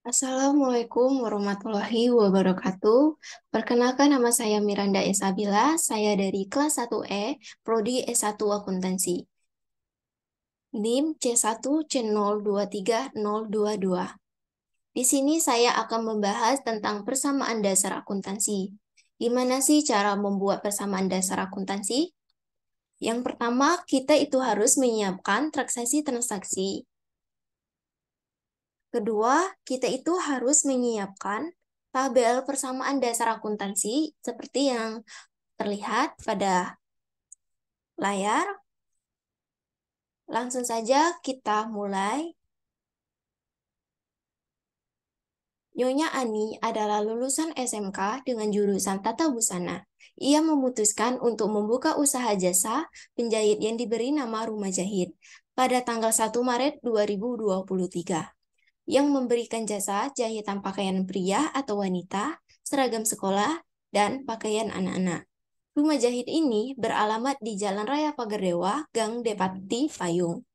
Assalamualaikum warahmatullahi wabarakatuh. Perkenalkan nama saya Miranda Esabila, saya dari kelas 1E, Prodi S1 Akuntansi. NIM C1C023022. Di sini saya akan membahas tentang persamaan dasar akuntansi. Gimana sih cara membuat persamaan dasar akuntansi? Yang pertama, kita itu harus menyiapkan transaksi-transaksi. Kedua, kita itu harus menyiapkan tabel persamaan dasar akuntansi seperti yang terlihat pada layar. Langsung saja kita mulai. Nyonya Ani adalah lulusan SMK dengan jurusan Tata Busana. Ia memutuskan untuk membuka usaha jasa penjahit yang diberi nama Rumah Jahit pada tanggal 1 Maret 2023, yang memberikan jasa jahitan pakaian pria atau wanita, seragam sekolah, dan pakaian anak-anak. Rumah jahit ini beralamat di Jalan Raya Pagardewa, Gang Depati, Payung.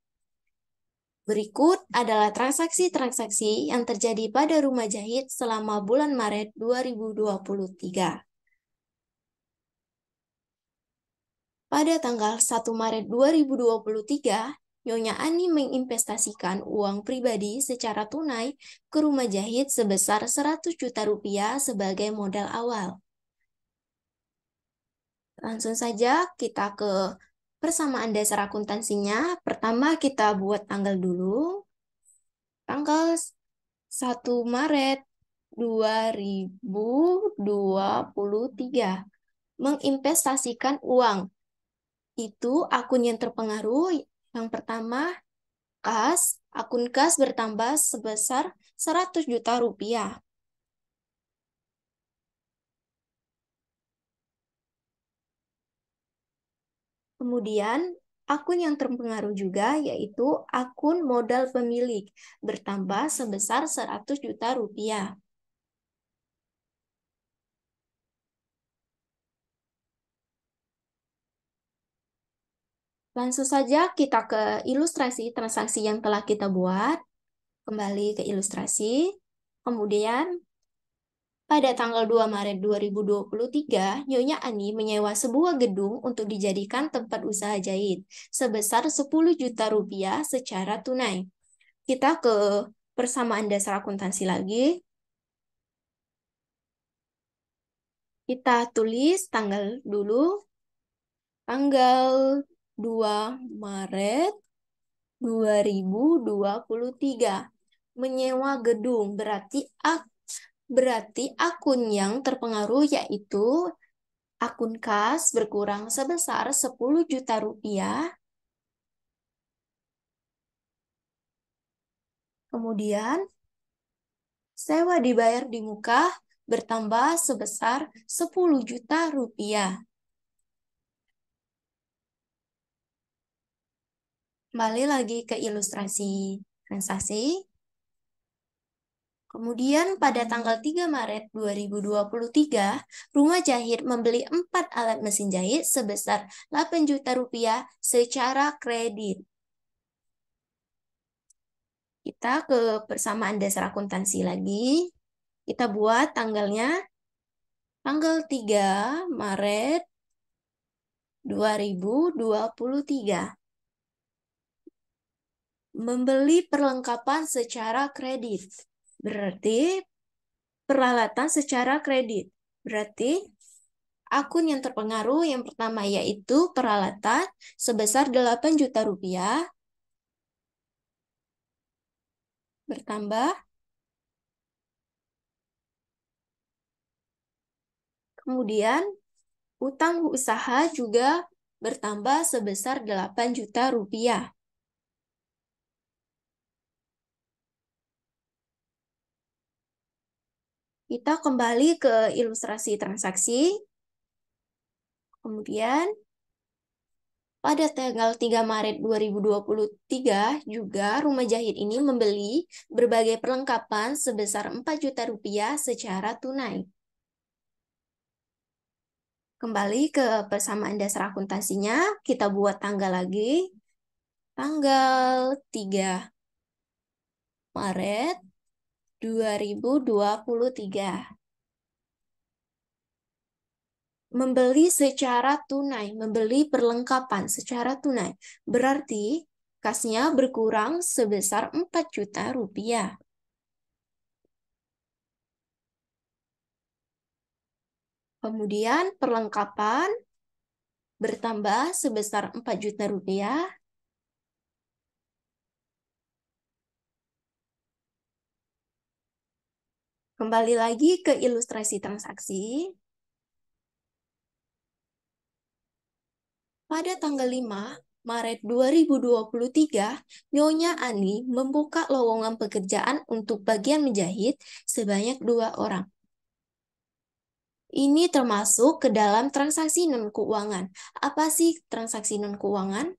Berikut adalah transaksi-transaksi yang terjadi pada rumah jahit selama bulan Maret 2023. Pada tanggal 1 Maret 2023, Nyonya Ani menginvestasikan uang pribadi secara tunai ke rumah jahit sebesar 100 juta rupiah sebagai modal awal. Langsung saja kita ke persamaan dasar akuntansinya. Pertama kita buat tanggal dulu. Tanggal 1 Maret 2023. Menginvestasikan uang. Itu akun yang terpengaruh. Yang pertama, kas. Akun kas bertambah sebesar 100 juta rupiah. Kemudian, akun yang terpengaruh juga yaitu akun modal pemilik bertambah sebesar 100 juta rupiah. Langsung saja kita ke ilustrasi transaksi yang telah kita buat. Kembali ke ilustrasi. Kemudian, pada tanggal 2 Maret 2023, Nyonya Ani menyewa sebuah gedung untuk dijadikan tempat usaha jahit sebesar 10 juta rupiah secara tunai. Kita ke persamaan dasar akuntansi lagi. Kita tulis tanggal dulu, tanggal 2 Maret 2023. Menyewa gedung berarti akun yang terpengaruh yaitu akun kas berkurang sebesar 10 juta rupiah. Kemudian sewa dibayar di muka bertambah sebesar 10 juta rupiah. Kembali lagi ke ilustrasi transaksi. Kemudian pada tanggal 3 Maret 2023, Rumah Jahit membeli 4 alat mesin jahit sebesar 8 juta rupiah secara kredit. Kita ke persamaan dasar akuntansi lagi. Kita buat tanggalnya tanggal 3 Maret 2023. Membeli perlengkapan secara kredit. Berarti peralatan secara kredit. Berarti akun yang terpengaruh yang pertama yaitu peralatan sebesar 8 juta rupiah bertambah. Kemudian utang usaha juga bertambah sebesar 8 juta rupiah. Kita kembali ke ilustrasi transaksi. Kemudian pada tanggal 3 Maret 2023 juga Rumah Jahit ini membeli berbagai perlengkapan sebesar 4 juta rupiah secara tunai. Kembali ke persamaan dasar akuntansinya, kita buat tanggal lagi. Tanggal 3 Maret 2023. Membeli secara tunai, membeli perlengkapan secara tunai. Berarti kasnya berkurang sebesar 4 juta rupiah. Kemudian perlengkapan bertambah sebesar 4 juta rupiah. Kembali lagi ke ilustrasi transaksi. Pada tanggal 5 Maret 2023, Nyonya Ani membuka lowongan pekerjaan untuk bagian menjahit sebanyak 2 orang. Ini termasuk ke dalam transaksi non-keuangan. Apa sih transaksi non-keuangan?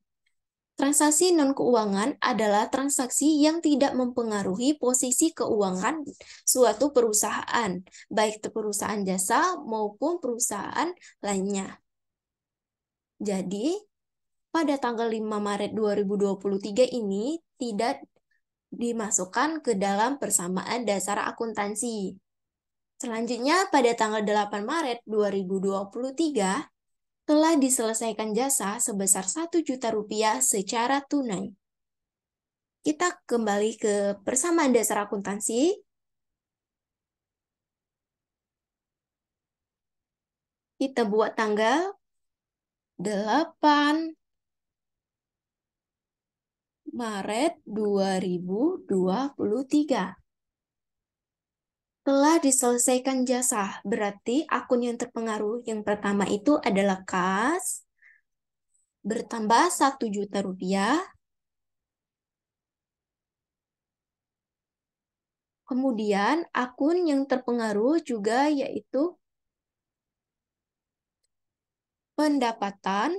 Transaksi non-keuangan adalah transaksi yang tidak mempengaruhi posisi keuangan suatu perusahaan, baik itu perusahaan jasa maupun perusahaan lainnya. Jadi, pada tanggal 5 Maret 2023 ini tidak dimasukkan ke dalam persamaan dasar akuntansi. Selanjutnya, pada tanggal 8 Maret 2023, telah diselesaikan jasa sebesar 1 juta rupiah secara tunai. Kita kembali ke persamaan dasar akuntansi. Kita buat tanggal 8 Maret 2023. Telah diselesaikan jasa, berarti akun yang terpengaruh yang pertama itu adalah kas, bertambah 1 juta rupiah. Kemudian akun yang terpengaruh juga yaitu pendapatan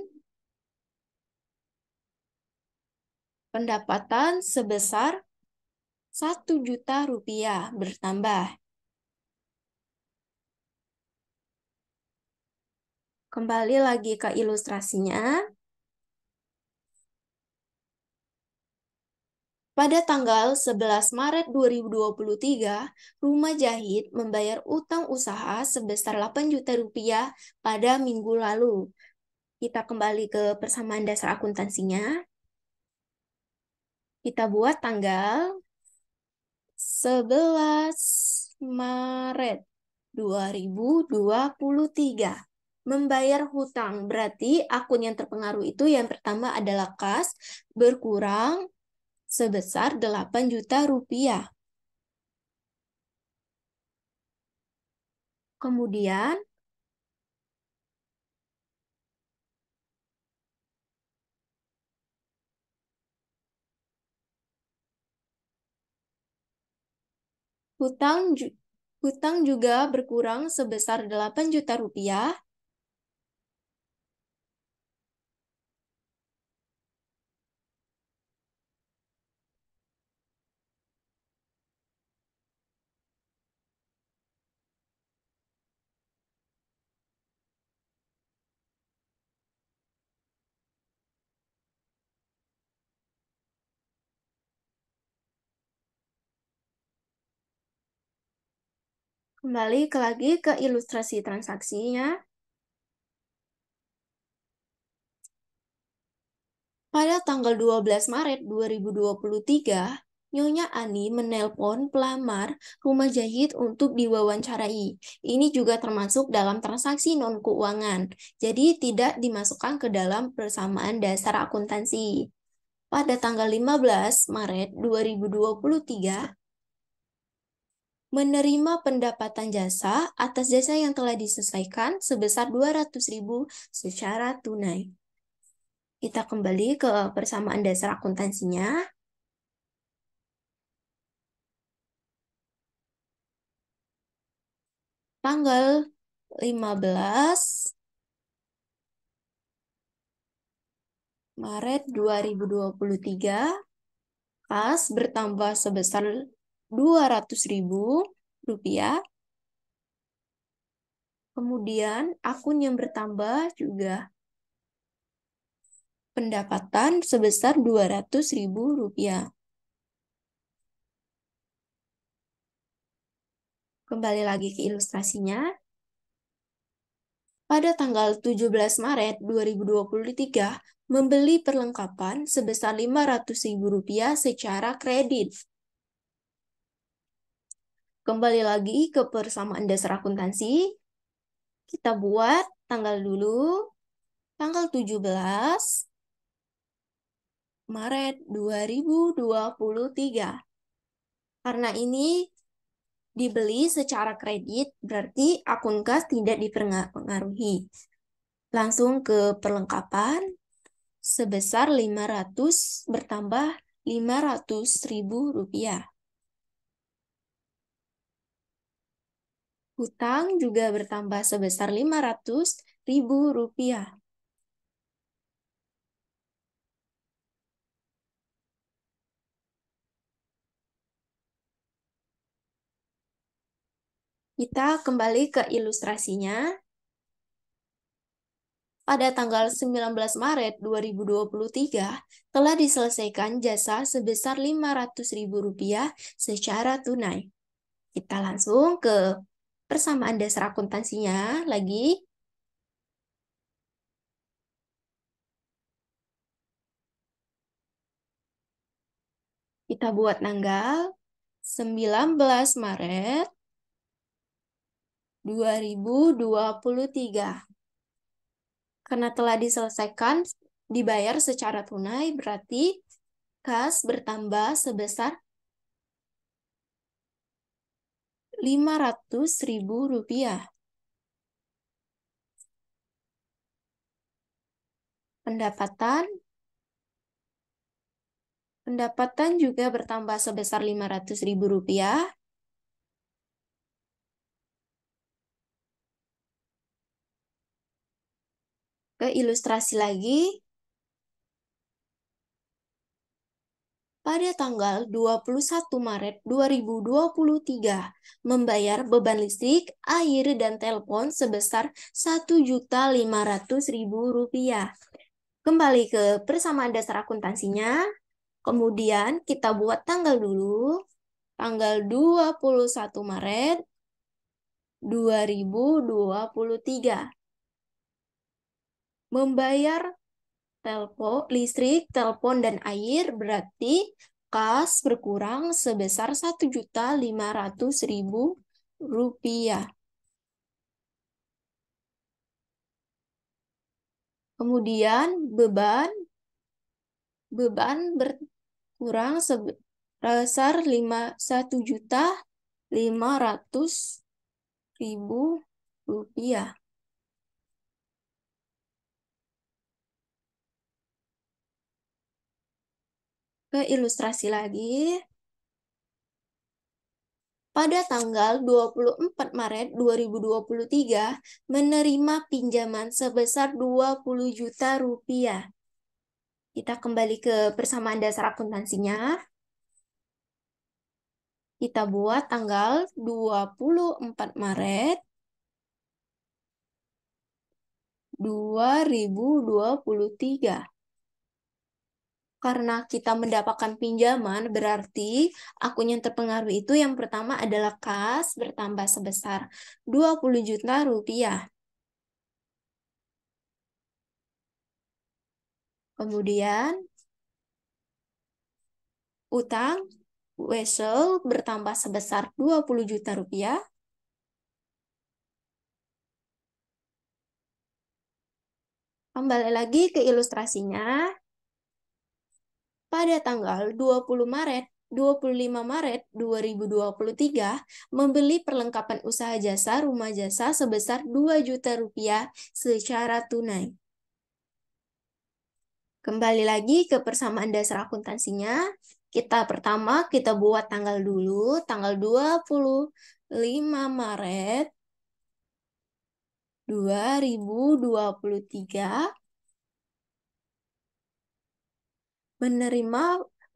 sebesar 1 juta rupiah bertambah. Kembali lagi ke ilustrasinya. Pada tanggal 11 Maret 2023, Rumah Jahit membayar utang usaha sebesar 8 juta rupiah pada minggu lalu. Kita kembali ke persamaan dasar akuntansinya. Kita buat tanggal 11 Maret 2023. Membayar hutang, berarti akun yang terpengaruh itu yang pertama adalah kas, berkurang sebesar 8 juta rupiah. Kemudian, hutang juga berkurang sebesar 8 juta rupiah. Kembali lagi ke ilustrasi transaksinya. Pada tanggal 12 Maret 2023, Nyonya Ani menelpon pelamar Rumah Jahit untuk diwawancarai. Ini juga termasuk dalam transaksi non-keuangan, jadi tidak dimasukkan ke dalam persamaan dasar akuntansi. Pada tanggal 15 Maret 2023, menerima pendapatan jasa atas jasa yang telah diselesaikan sebesar 200.000 secara tunai. Kita kembali ke persamaan dasar akuntansinya. Tanggal 15 Maret 2023, kas bertambah sebesar 200.000 rupiah. Kemudian akun yang bertambah juga pendapatan sebesar 200.000 rupiah. Kembali lagi ke ilustrasinya. Pada tanggal 17 Maret 2023, membeli perlengkapan sebesar Rp500.000 secara kredit. Kembali lagi ke persamaan dasar akuntansi. Kita buat tanggal dulu, tanggal 17 Maret 2023. Karena ini dibeli secara kredit, berarti akun kas tidak dipengaruhi. Langsung ke perlengkapan, sebesar 500 bertambah Rp500.000. Hutang juga bertambah sebesar Rp500.000. Kita kembali ke ilustrasinya. Pada tanggal 19 Maret 2023, telah diselesaikan jasa sebesar Rp500.000 secara tunai. Kita langsung ke persamaan dasar akuntansinya lagi. Kita buat tanggal 19 Maret 2023. Karena telah diselesaikan dibayar secara tunai, berarti kas bertambah sebesar Rp500.000. Pendapatan juga bertambah sebesar Rp500.000. Ke ilustrasi lagi. Pada tanggal 21 Maret 2023, membayar beban listrik, air, dan telepon sebesar Rp1.500.000. Kembali ke persamaan dasar akuntansinya. Kemudian kita buat tanggal dulu. Tanggal 21 Maret 2023. Membayar listrik, telepon, dan air berarti kas berkurang sebesar Rp1.500.000. Kemudian beban berkurang sebesar Rp1.500.000. Ke ilustrasi lagi. Pada tanggal 24 Maret 2023, menerima pinjaman sebesar Rp20 juta. Kita kembali ke persamaan dasar akuntansinya. Kita buat tanggal 24 Maret 2023. Karena kita mendapatkan pinjaman, berarti akun yang terpengaruh itu yang pertama adalah kas bertambah sebesar Rp20 juta. Kemudian utang Wesel bertambah sebesar Rp20 juta. Kembali lagi ke ilustrasinya. Pada tanggal 25 Maret 2023, membeli perlengkapan usaha jasa rumah jasa sebesar Rp2 juta secara tunai. Kembali lagi ke persamaan dasar akuntansinya. Kita buat tanggal dulu, tanggal 25 Maret 2023,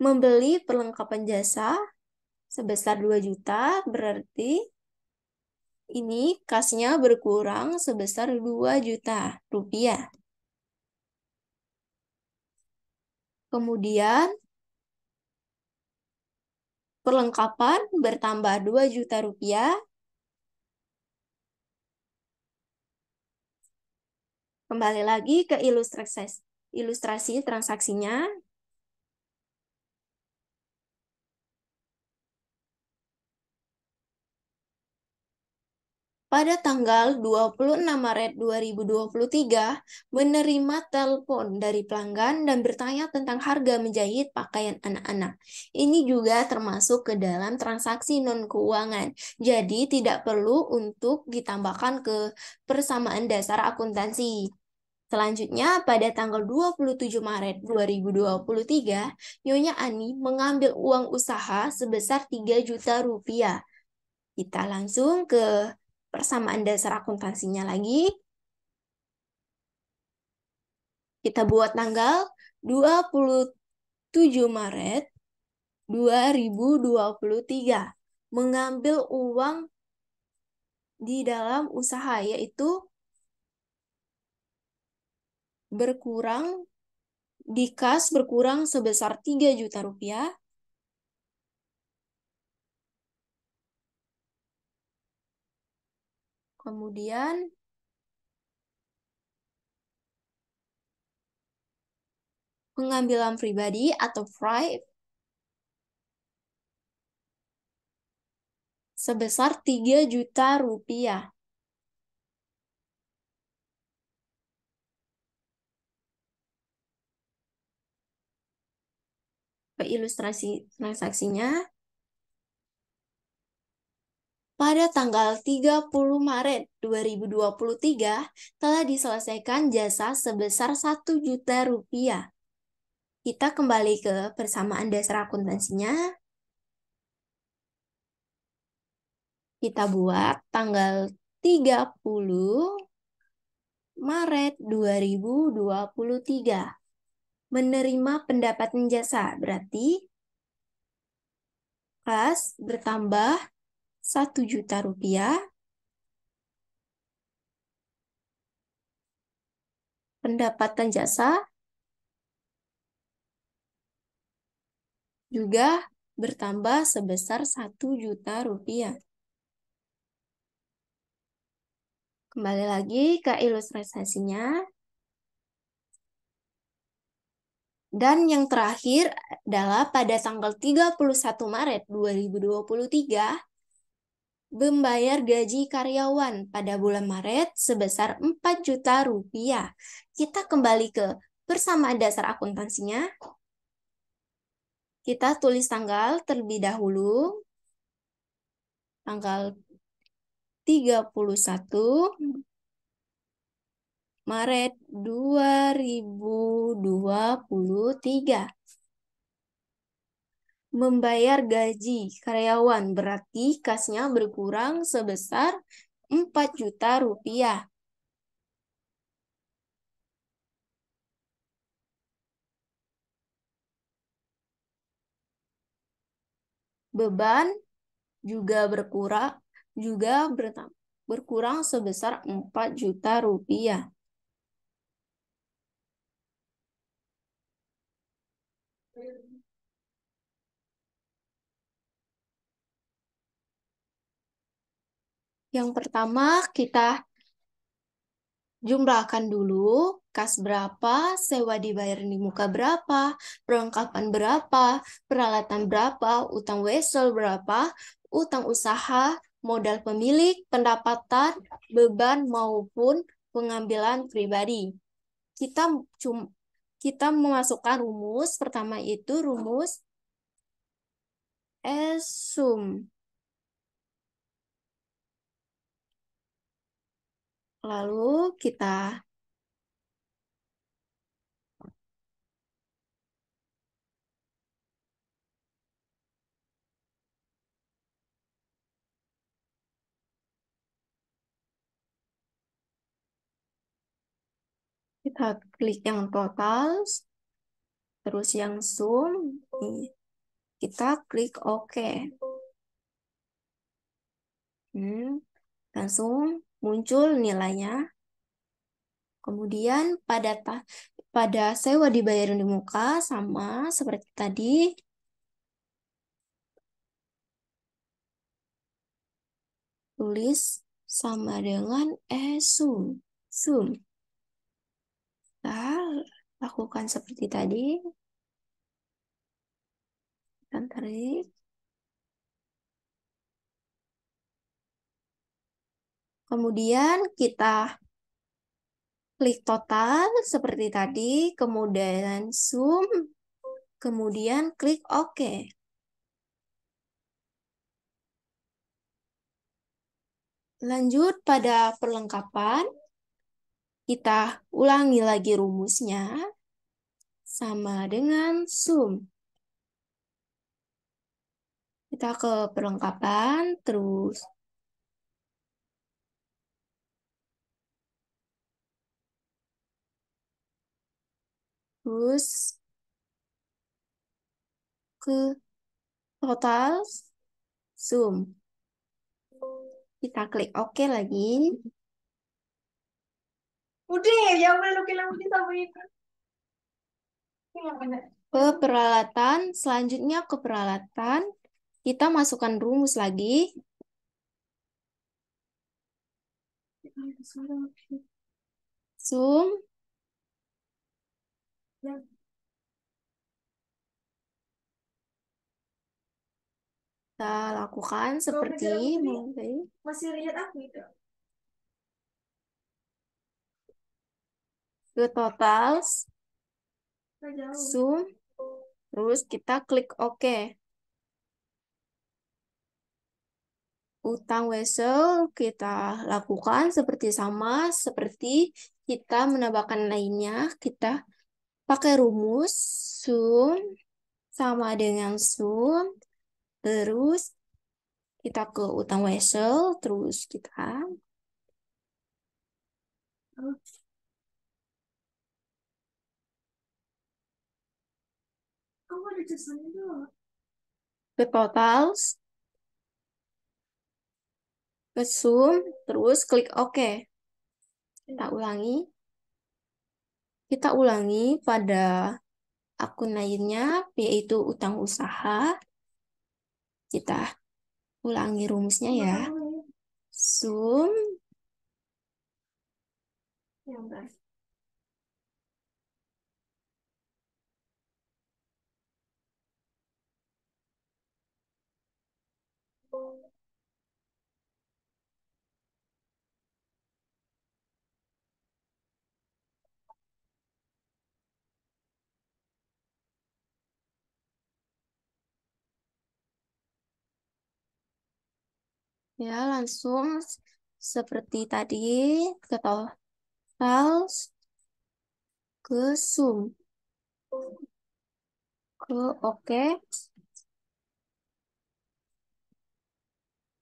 membeli perlengkapan jasa sebesar 2 juta, berarti ini kasnya berkurang sebesar Rp2 juta. Kemudian perlengkapan bertambah Rp2 juta. Kembali lagi ke ilustrasi transaksinya. Pada tanggal 26 Maret 2023, menerima telepon dari pelanggan dan bertanya tentang harga menjahit pakaian anak-anak. Ini juga termasuk ke dalam transaksi non-keuangan. Jadi tidak perlu untuk ditambahkan ke persamaan dasar akuntansi. Selanjutnya, pada tanggal 27 Maret 2023, Nyonya Ani mengambil uang usaha sebesar 3 juta rupiah. Kita langsung ke persamaan dasar akuntansinya lagi. Kita buat tanggal 27 Maret 2023. Mengambil uang di dalam usaha, yaitu berkurang di kas berkurang sebesar 3 juta rupiah. Kemudian pengambilan pribadi atau private sebesar 3 juta rupiah. Ke ilustrasi transaksinya, pada tanggal 30 Maret 2023 telah diselesaikan jasa sebesar 1 juta rupiah. Kita kembali ke persamaan dasar akuntansinya. Kita buat tanggal 30 Maret 2023. Menerima pendapatan jasa, berarti kas bertambah 1 juta rupiah. Pendapatan jasa juga bertambah sebesar 1 juta rupiah. Kembali lagi ke ilustrasinya. Dan yang terakhir adalah pada tanggal 31 Maret 2023, membayar gaji karyawan pada bulan Maret sebesar 4 juta rupiah. Kita kembali ke persamaan dasar akuntansinya. Kita tulis tanggal terlebih dahulu. Tanggal 31 Maret 2023. Membayar gaji karyawan berarti kasnya berkurang sebesar 4 juta rupiah. Beban juga berkurang sebesar 4 juta rupiah. Yang pertama kita jumlahkan dulu kas berapa, sewa dibayar di muka berapa, perlengkapan berapa, peralatan berapa, utang wesel berapa, utang usaha, modal pemilik, pendapatan, beban maupun pengambilan pribadi. Kita kita memasukkan rumus. Pertama itu rumus ESUM. Lalu kita klik yang total, terus yang sum, kita klik OK. Langsung muncul nilainya. Kemudian pada sewa dibayar di muka sama seperti tadi, tulis sama dengan sum. Kita lakukan seperti tadi. Dan tarik. Kemudian kita klik total seperti tadi, kemudian zoom, kemudian klik OK. Lanjut pada perlengkapan, kita ulangi lagi rumusnya sama dengan zoom. Kita ke perlengkapan, terus ke total, zoom. Kita klik OK lagi. Udah, ya belum bilang sama itu. Ke peralatan, selanjutnya ke peralatan, kita masukkan rumus lagi. Zoom. Kita lakukan seperti masih lihat aku itu. ke total, Nggak jauh. zoom, terus kita klik OK. Utang wesel kita lakukan seperti sama, seperti kita menambahkan lainnya. Kita pakai rumus, zoom, sama dengan zoom, terus kita ke utang wesel, terus kita Kamu ada jasanya dulu. ke total, ke zoom, terus klik OK. Kita ulangi. Kita ulangi pada akun lainnya, yaitu utang usaha. Kita ulangi rumusnya ya. Zoom. Ya, langsung seperti tadi, ke total, ke zoom, ke OK.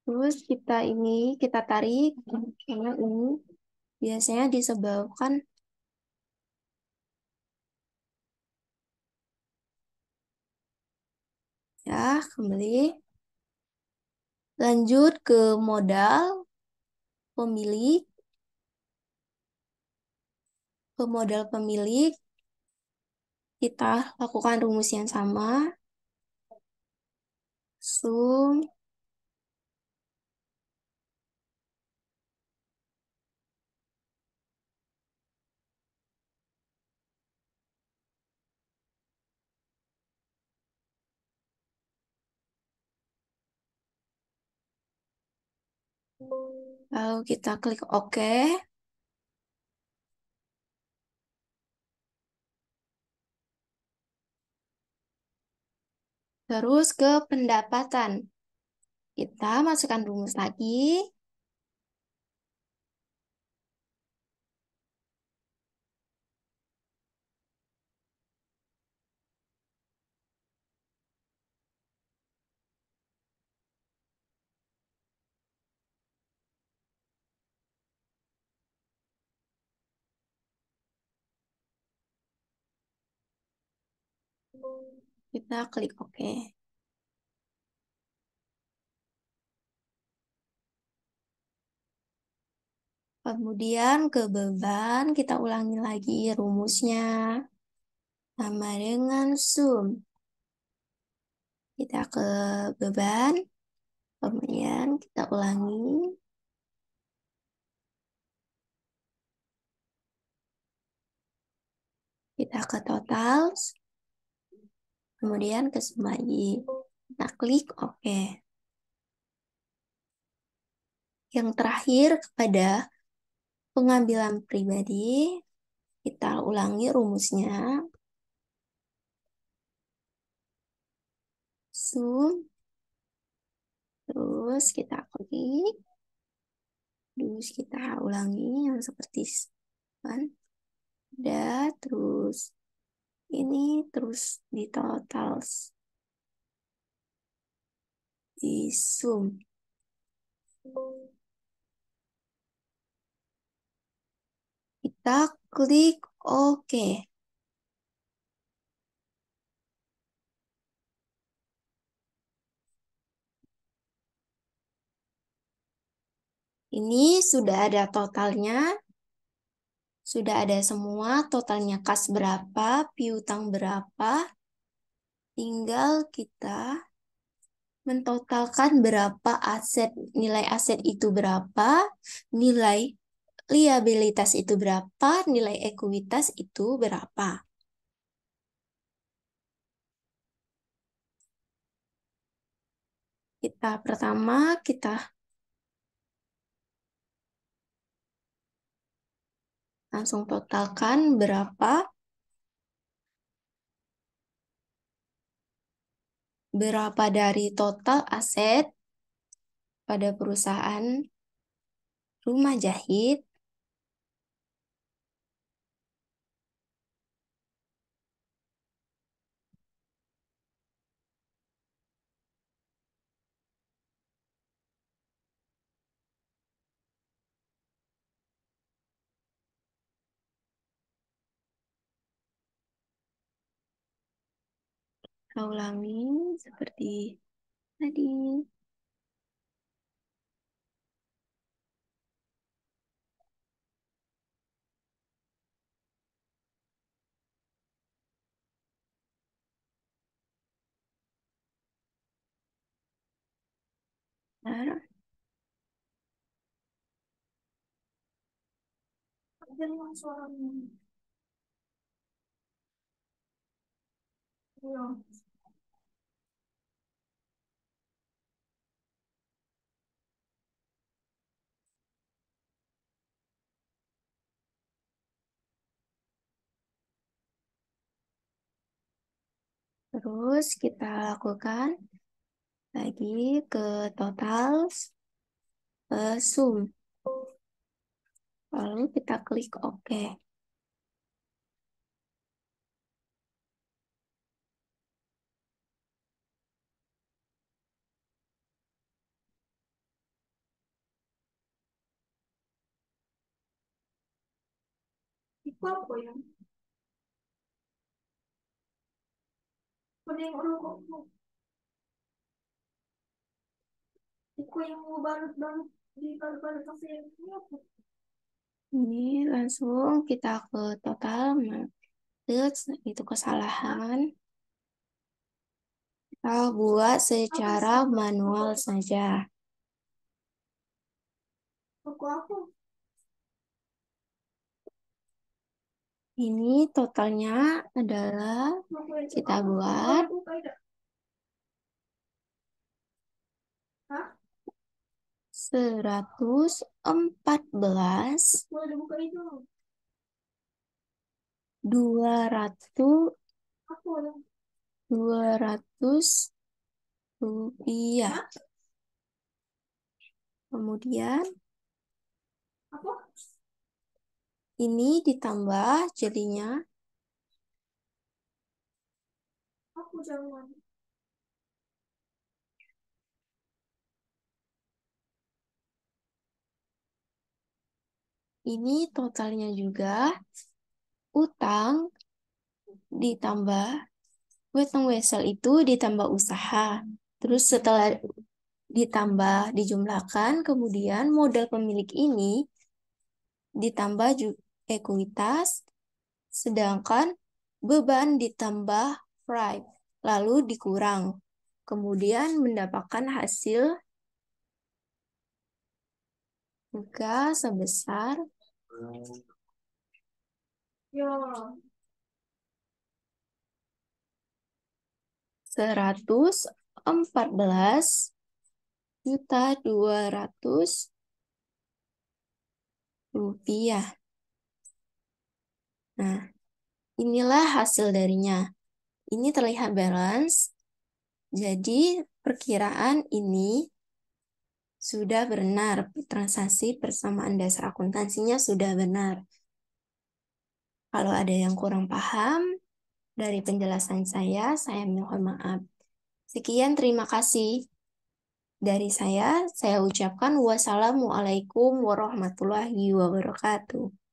Terus kita tarik, karena ini biasanya disebabkan ya, kembali. Lanjut ke modal pemilik. Ke modal pemilik, kita lakukan rumus yang sama. Zoom. Lalu kita klik OK. Terus ke pendapatan. Kita masukkan rumus lagi. Kita klik OK. Kemudian ke beban, kita ulangi lagi rumusnya. Sama dengan zoom. Kita ke beban, kemudian kita ulangi. Kita ke total, kemudian ke sum lagi. Nah, klik OK. Yang terakhir kepada pengambilan pribadi, kita ulangi rumusnya. Sum, terus kita klik, terus kita ulangi yang seperti kan. Udah, terus ini terus di total, di sum. Kita klik OK. Ini sudah ada totalnya, sudah ada semua totalnya kas berapa, piutang berapa. Tinggal kita mentotalkan berapa aset, nilai aset itu berapa, nilai liabilitas itu berapa, nilai ekuitas itu berapa. Kita langsung totalkan berapa dari total aset pada perusahaan rumah jahit. Kita ulangi seperti tadi. Bentar. Jangan suaranya. Iya. Terus kita lakukan lagi ke total, sum. Lalu kita klik OK. Itu apa ya? Kuning rokokmu. Itu yang mau balut-balut di balut-balut kafe ini apa? Ini langsung kita ke total, terus itu kesalahan. Kita buat secara manual saja. Rokok aku. Ini totalnya adalah Rokok itu kita apa? buat Buka tidak? Hah? 114, Boleh dibuka itu? 200, Apa ya? 200 rupiah. Hah? Kemudian Apa? ini ditambah jadinya Aku jangan. ini totalnya juga utang ditambah weteng wesel itu ditambah usaha. Terus setelah ditambah dijumlahkan, kemudian modal pemilik ini ditambah ekuitas, sedangkan beban ditambah freight, lalu dikurang. Kemudian mendapatkan hasil juga sebesar Ya. Rp114.200.000. Nah, inilah hasil darinya. Ini terlihat balance, jadi perkiraan ini sudah benar. Transaksi persamaan dasar akuntansinya sudah benar. Kalau ada yang kurang paham dari penjelasan saya mohon maaf. Sekian, terima kasih. Dari saya ucapkan wassalamualaikum warahmatullahi wabarakatuh.